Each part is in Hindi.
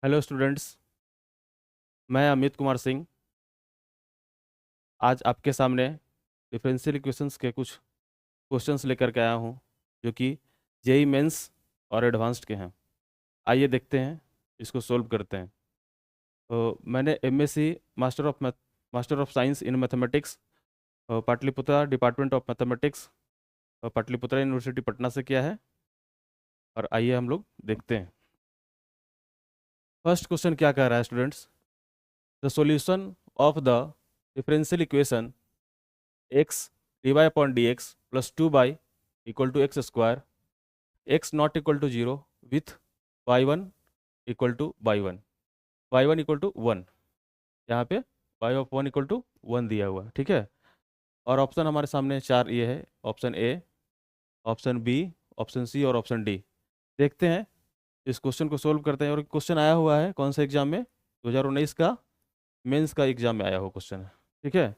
Hello students. मैं अमित कुमार सिंह आज आपके सामने डिफरेंशियल इक्वेशंस के कुछ क्वेश्चंस लेकर के आया हूँ जो कि जेई मेंस और एडवांस्ड के हैं। आइए देखते हैं, इसको सोल्व करते हैं। तो मैंने MSc master of science in mathematics Patliputra department of mathematics Patliputra university Patna से किया है। और आइए हम लोग देखते हैं फर्स्ट क्वेश्चन क्या कह रहा है students. The solution of the differential equation x d y upon d x plus two by equal to x square x not equal to zero with y one equal to y one equal to one. यहाँ पे y of one equal to one दिया हुआ है, ठीक है। और ऑप्शन हमारे सामने चार ये है, option A, option B, option C और ऑप्शन डी। देखते हैं, इस क्वेश्चन को सोल्व करते हैं। और क्वेश्चन आया हुआ है कौन सा एग्जाम में? 2019 का मेंस का एग्जाम में आया हुआ क्वेश्चन है, ठीक है।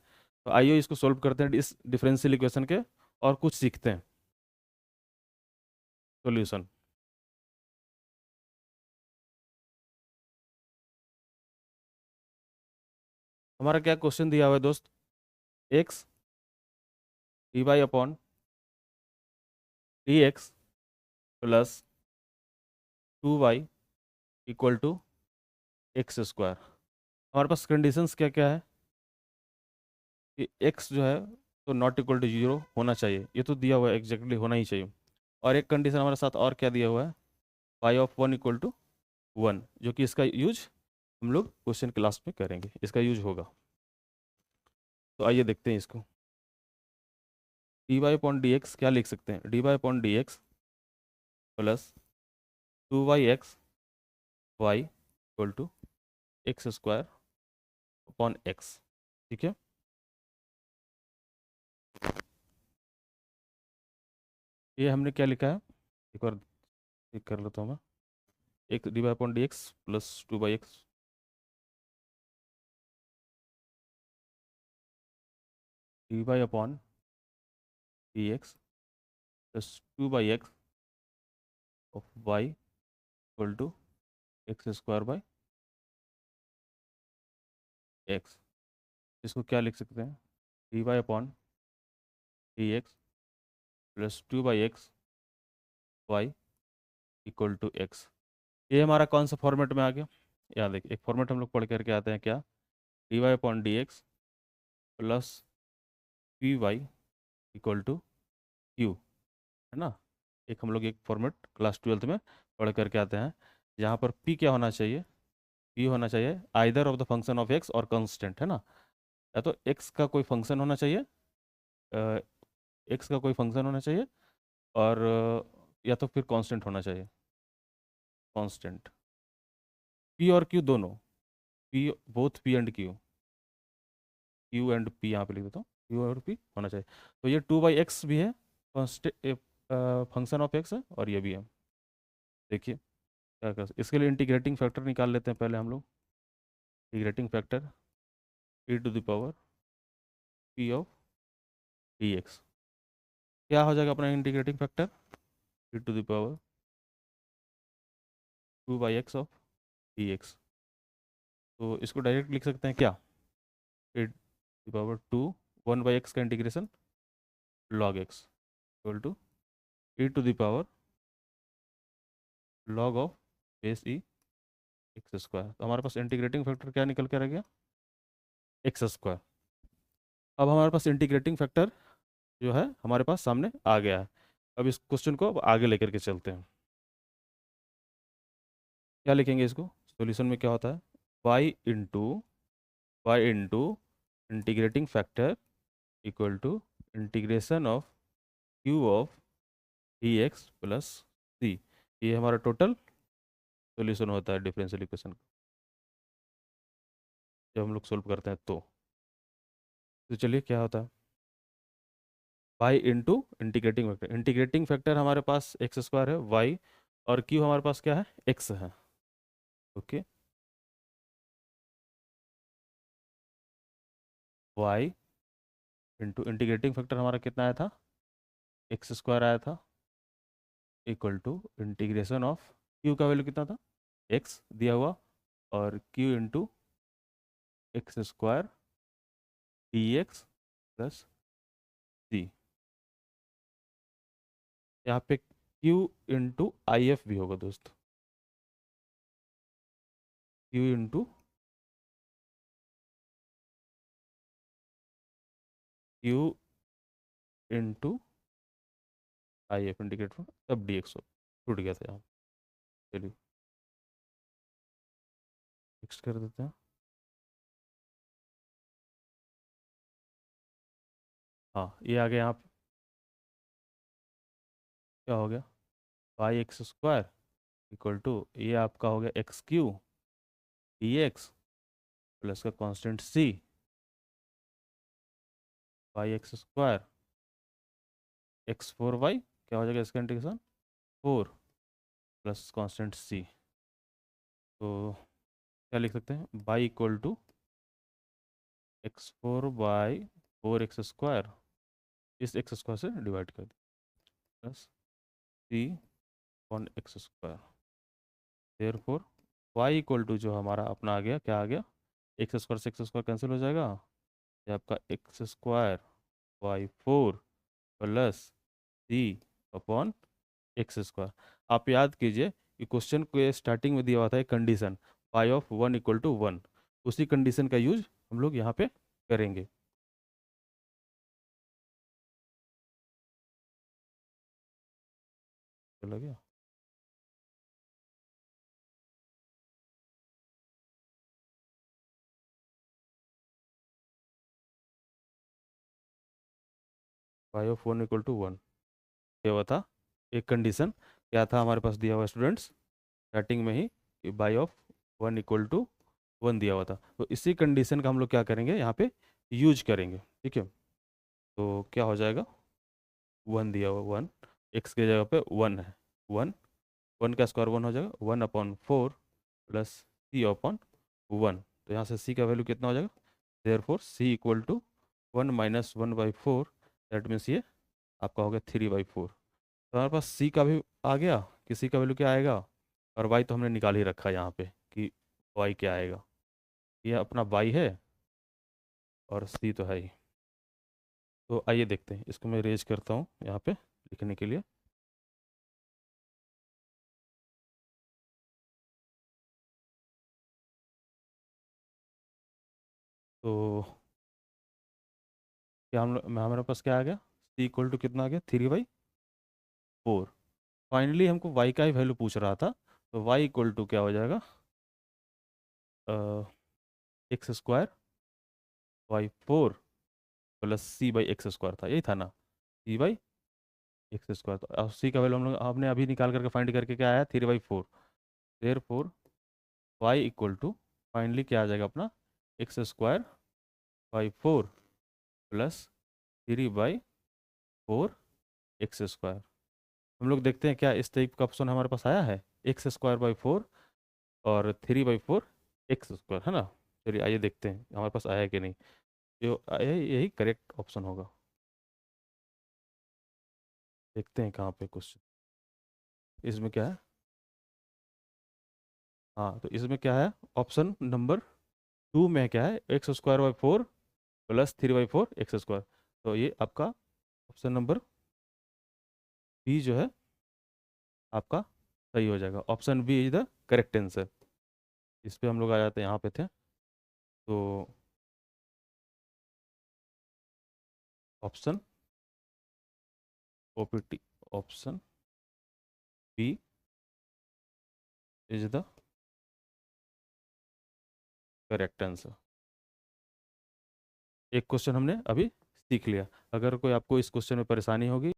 तो आइए इसको सोल्व करते हैं इस डिफरेंशियल इक्वेशन के, और कुछ सीखते हैं सॉल्यूशन। हमारा क्या क्वेश्चन दिया हुआ है दोस्त? X d y upon d x plus two y equal to x square. हमारे पास कंडीशंस क्या क्या है कि एक्स जो है तो नॉट इक्वल टू जीरो होना चाहिए, ये तो दिया हुआ है, एग्जैक्टली होना ही चाहिए। और एक कंडीशन हमारे साथ और क्या दिया हुआ है, y of one equal to one, जो कि इसका यूज हम लोग क्वेश्चन क्लास में करेंगे, इसका यूज होगा। तो आइए देखते हैं इसको। D y upon d x क्या लिख सकते हैं? D y upon d x plus two y x y equal to x square upon x, ठीक है। ये हमने क्या लिखा है, एक बार चेक कर लेता हूँ मैं। एक d y upon d x plus two by x, d y upon d x plus two by x of y equal to x square by x. इसको क्या लिख सकते हैं? D y upon d x plus two by x y equal to x. ये हमारा कौन सा फॉर्मेट में आ गया? याद देखिए, एक फॉर्मेट हम लोग पढ़ करके आते हैं क्या, d y upon d x plus p y equal to q, है ना। एक हम लोग एक फॉर्मेट क्लास ट्वेल्थ में पढ़ करके आते हैं, जहाँ पर पी क्या होना चाहिए, पी होना चाहिए either of the function of x और कांस्टेंट, है ना। या तो एक्स का कोई फंक्शन होना चाहिए, एक्स का कोई फंक्शन होना चाहिए, और या तो फिर कांस्टेंट होना चाहिए, कांस्टेंट। पी और क्यू दोनों, P both P and Q, Q and P यहाँ पे लिख देता हूँ, क्यू और पी होना चाहिए। तो ये टू बाई एक्स भी है, फंक्शन ऑफ एक्स है, और ये भी है। देखिए क्या कर, इसके लिए इंटीग्रेटिंग फैक्टर निकाल लेते हैं पहले हम लोग। Integrating factor e to the power P of D x, क्या हो जाएगा अपना integrating factor? e to the power two by x of D X. तो इसको डायरेक्ट लिख सकते हैं क्या, e to the power two, one by X का integration log X equal to e to the power log of base E X square. तो हमारे पास इंटीग्रेटिंग फैक्टर क्या निकल के रह गया, एक्स स्क्वायर। अब हमारे पास इंटीग्रेटिंग फैक्टर जो है हमारे पास सामने आ गया है। अब इस क्वेश्चन को अब आगे लेकर के चलते हैं। क्या लिखेंगे इसको, सॉल्यूशन में क्या होता है, y into integrating factor equal to integration of Q of D x plus C. ये हमारा टोटल सॉल्यूशन होता है डिफरेंशियल इक्वेशन का, जब हम लोग सोल्व करते हैं तो चलिए क्या होता है, y इंटू इंटीग्रेटिंग फैक्टर हमारे पास एक्स स्क्वायर है, y और q हमारे पास क्या है, x है, okay. y into integrating factor हमारा कितना आया था, एक्स स्क्वायर आया था, equal to integration of q का वैल्यू कितना था, x दिया हुआ, और q into X square D x plus C. यहाँ पे q इंटू आई एफ भी होगा दोस्त, q into q into I F indicate तब डी एक्स हो, छूट गया था यहाँ। चलिए फिक्स कर देते हैं। हाँ ये आ गया यहाँ पे, क्या हो गया, Y X square equal to ये आपका हो गया X Q D x plus का constant C Y X square X four Y, क्या हो जाएगा इसका integration, four plus constant C. तो क्या लिख सकते हैं, Y equal to X four by four x square, इस एक्स स्क्वायर से डिवाइड कर दिया, plus C one X square. There four Y equal to जो हमारा अपना आ गया, क्या आ गया, एक्स स्क्वायर से एक्स स्क्वायर कैंसिल हो जाएगा, ये आपका X square Y four plus C upon X square. आप याद कीजिए कि क्वेश्चन को स्टार्टिंग में दिया हुआ था एक condition, pi of one equal to one, उसी कंडीशन का यूज हम लोग यहाँ पे करेंगे। चला गया, pi of one equal to one ये हुआ था एक कंडीशन, क्या था हमारे पास दिया हुआ स्टूडेंट्स स्टार्टिंग में ही कि by of one equal to one दिया हुआ था, तो इसी कंडीशन का हम लोग क्या करेंगे यहाँ पे यूज करेंगे, ठीक है। तो क्या हो जाएगा, वन दिया हुआ, वन एक्स की जगह पे वन है, वन वन का स्क्वायर वन हो जाएगा, one upon four plus C upon one, तो यहाँ से सी का वैल्यू कितना हो जाएगा, there four C equal to one minus one by four, that means ये आपका हो गया थ्री बाई फोर। तो हमारे पास सी का भी आ गया कि सी का वैल्यू क्या आएगा, और वाई तो हमने निकाल ही रखा है यहाँ पे कि वाई क्या आएगा, ये अपना वाई है और सी तो है ही। तो आइए देखते हैं, इसको मैं रेज करता हूँ यहाँ पे लिखने के लिए। तो क्या हमारे पास क्या आ गया, सी इक्वल टू कितना आ गया, थ्री बाई फोर। फाइनली हमको वाई का ही वैल्यू पूछ रहा था, तो वाई इक्वल टू क्या हो जाएगा, x square Y four plus C by x square था, यही था ना, सी बाई एक्स स्क्वायर। तो अब सी का वैल्यू हम लोग आपने अभी निकाल करके फाइंड करके क्या आया, three by four. There four Y equal to finally क्या आ जाएगा अपना, x square by four plus three by four x square. हम लोग देखते हैं क्या इस टाइप का ऑप्शन हमारे पास आया है, एक्स स्क्वायर बाई फोर और three by four x square, है ना। चलिए आइए देखते हैं हमारे पास आया है कि नहीं, जो आया है यही करेक्ट ऑप्शन होगा। देखते हैं कहाँ पे क्वेश्चन, इसमें क्या है, हाँ तो इसमें क्या है, ऑप्शन नंबर टू में क्या है, x square by four plus three by four x square. तो ये आपका ऑप्शन नंबर बी जो है आपका सही हो जाएगा, option B is the correct answer. इस पे हम लोग आ जाते हैं, यहाँ पे थे तो option OPT, option B is the correct answer. एक क्वेश्चन हमने अभी सीख लिया, अगर कोई आपको इस क्वेश्चन में परेशानी होगी